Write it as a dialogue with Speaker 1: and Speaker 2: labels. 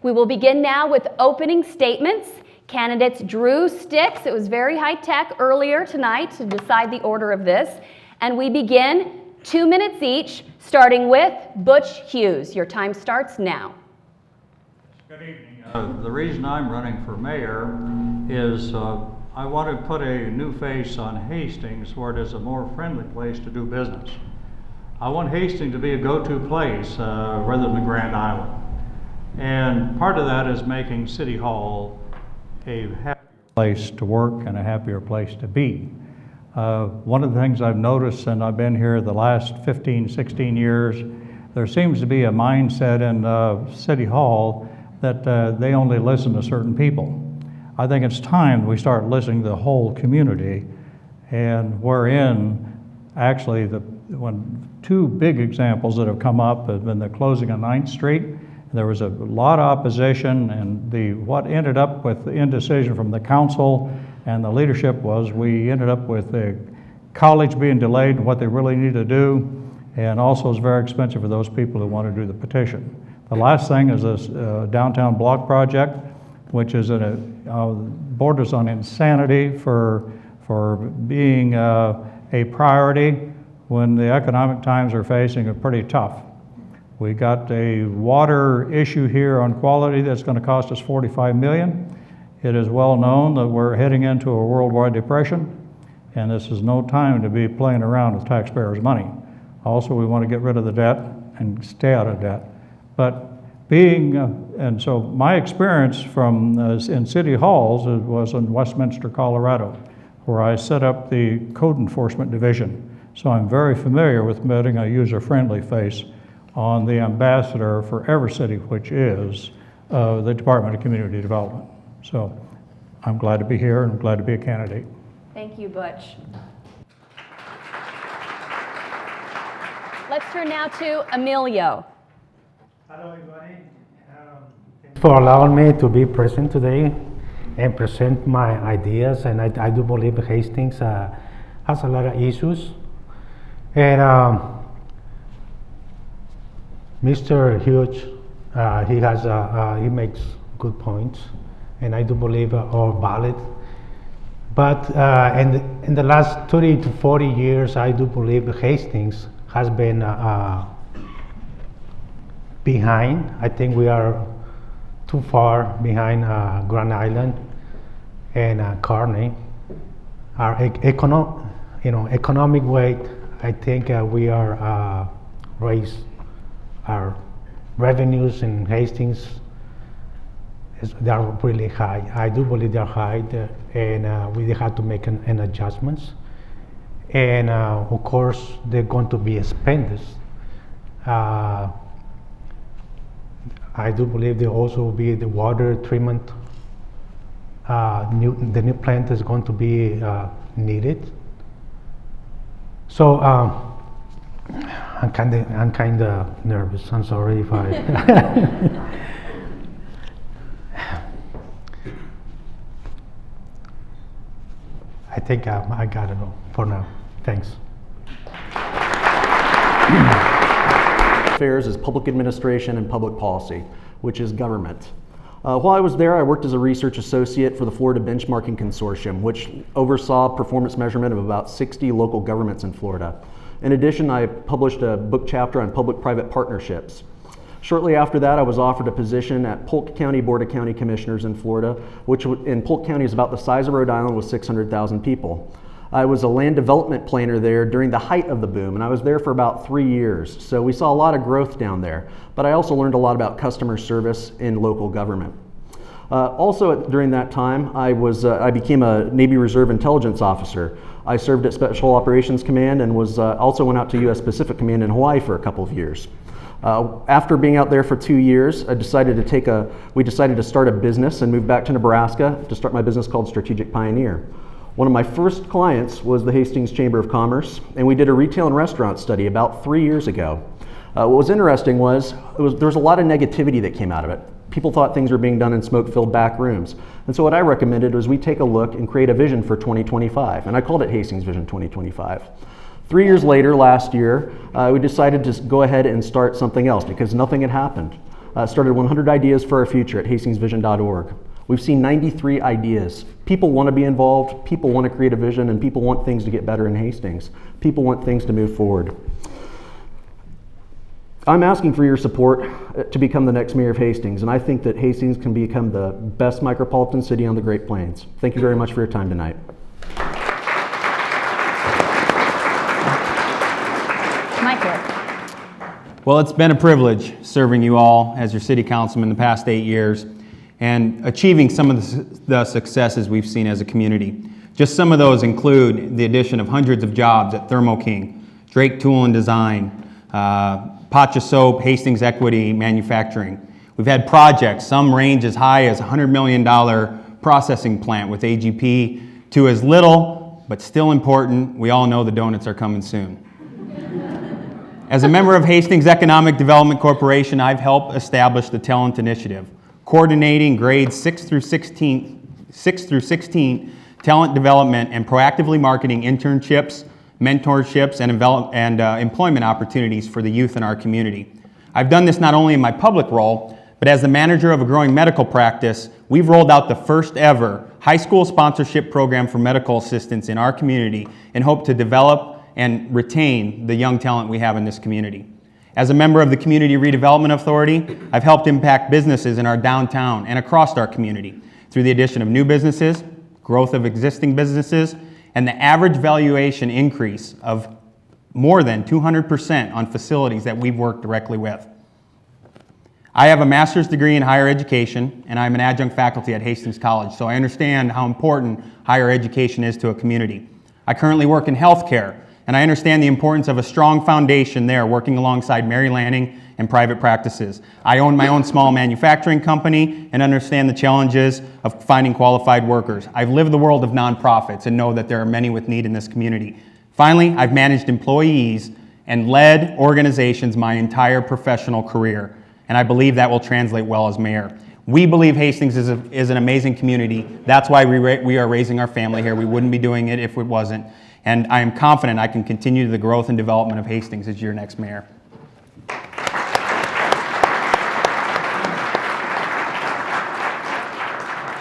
Speaker 1: We will begin now with opening statements. Candidates drew sticks. It was very high tech earlier tonight to decide the order of this. And we begin 2 minutes each, starting with Butch Hughes. Your time starts now.
Speaker 2: Good evening. The reason I'm running for mayor is I want to put a new face on Hastings where it is a more friendly place to do business. I want Hastings to be a go-to place rather than the Grand Island. And part of that is making City Hall a happier place to work and a happier place to be. One of the things I've noticed, and I've been here the last 15, 16 years, there seems to be a mindset in City Hall that they only listen to certain people. I think it's time we start listening to the whole community, and wherein actually two big examples that have come up have been the closing of 9th Street. There was a lot of opposition, and what ended up with the indecision from the council and the leadership was we ended up with the college being delayed and what they really need to do, and also it's very expensive for those people who want to do the petition. The last thing is this downtown block project, which is borders on insanity for being a priority when the economic times are facing are pretty tough. We got a water issue here on Quality that's going to cost us $45 million. It is well known that we're heading into a worldwide depression, and this is no time to be playing around with taxpayers' money. Also, we want to get rid of the debt and stay out of debt. But and so my experience from in city halls was in Westminster, Colorado, where I set up the Code Enforcement Division. So I'm very familiar with putting a user-friendly face on the ambassador for every city, which is the Department of Community Development. So I'm glad to be here and I'm glad to be a candidate.
Speaker 1: Thank you, Butch. Let's turn now to Emilio.
Speaker 3: Hello, everybody. Thanks for allowing me to be present today and present my ideas. And I do believe Hastings has a lot of issues. And Mr. Hughes, he makes good points, and I do believe are valid. But in the last 30 to 40 years, I do believe Hastings has been behind. I think we are too far behind Grand Island and Carmen. Our economic weight, I think we are raised our revenues in Hastings. They are really high. I do believe they're high, and we have to make an adjustments. And of course, they're going to be expended. I do believe there also will be the water treatment. The new plant is going to be needed. So I'm kind of nervous. I'm sorry if I. I think I got it for now. Thanks.
Speaker 4: Affairs is public administration and public policy, which is government. While I was there, I worked as a research associate for the Florida Benchmarking Consortium, which oversaw performance measurement of about 60 local governments in Florida. In addition, I published a book chapter on public-private partnerships. Shortly after that, I was offered a position at Polk County Board of County Commissioners in Florida, which in Polk County is about the size of Rhode Island with 600,000 people. I was a land development planner there during the height of the boom, and I was there for about 3 years. So we saw a lot of growth down there, but I also learned a lot about customer service in local government. During that time, I became a Navy Reserve intelligence officer. I served at Special Operations Command and also went out to U.S. Pacific Command in Hawaii for a couple of years. After being out there for 2 years, we decided to start a business and move back to Nebraska to start my business called Strategic Pioneer. One of my first clients was the Hastings Chamber of Commerce, and we did a retail and restaurant study about 3 years ago. What was interesting was there was a lot of negativity that came out of it. People thought things were being done in smoke-filled back rooms. And so what I recommended was we take a look and create a vision for 2025, and I called it Hastings Vision 2025. 3 years later, last year, we decided to go ahead and start something else because nothing had happened. started 100 Ideas for Our Future at hastingsvision.org. We've seen 93 ideas. People want to be involved, people want to create a vision, and people want things to get better in Hastings. People want things to move forward. I'm asking for your support to become the next mayor of Hastings, and I think that Hastings can become the best micropolitan city on the Great Plains. Thank you very much for your time tonight.
Speaker 1: Michael.
Speaker 5: Well, it's been a privilege serving you all as your city councilman the past 8 years and achieving some of the successes we've seen as a community. Just some of those include the addition of hundreds of jobs at Thermo King, Drake Tool and Design, Pacha Soap, Hastings Equity Manufacturing. We've had projects, some range as high as $100 million processing plant with AGP to as little, but still important, we all know the donuts are coming soon. As a member of Hastings Economic Development Corporation, I've helped establish the Talent Initiative, coordinating grades 6 through 16 talent development and proactively marketing internships, mentorships, and employment opportunities for the youth in our community. I've done this not only in my public role, but as the manager of a growing medical practice, we've rolled out the first ever high school sponsorship program for medical assistants in our community and hope to develop and retain the young talent we have in this community. As a member of the Community Redevelopment Authority, I've helped impact businesses in our downtown and across our community through the addition of new businesses, growth of existing businesses, and the average valuation increase of more than 200% on facilities that we've worked directly with. I have a master's degree in higher education, and I'm an adjunct faculty at Hastings College, so I understand how important higher education is to a community. I currently work in healthcare, and I understand the importance of a strong foundation there, working alongside Mary Lanning and private practices. I own my own small manufacturing company and understand the challenges of finding qualified workers. I've lived the world of nonprofits and know that there are many with need in this community. Finally, I've managed employees and led organizations my entire professional career, and I believe that will translate well as mayor. We believe Hastings is an amazing community. That's why we are raising our family here. We wouldn't be doing it if it wasn't. And I am confident I can continue the growth and development of Hastings as your next mayor.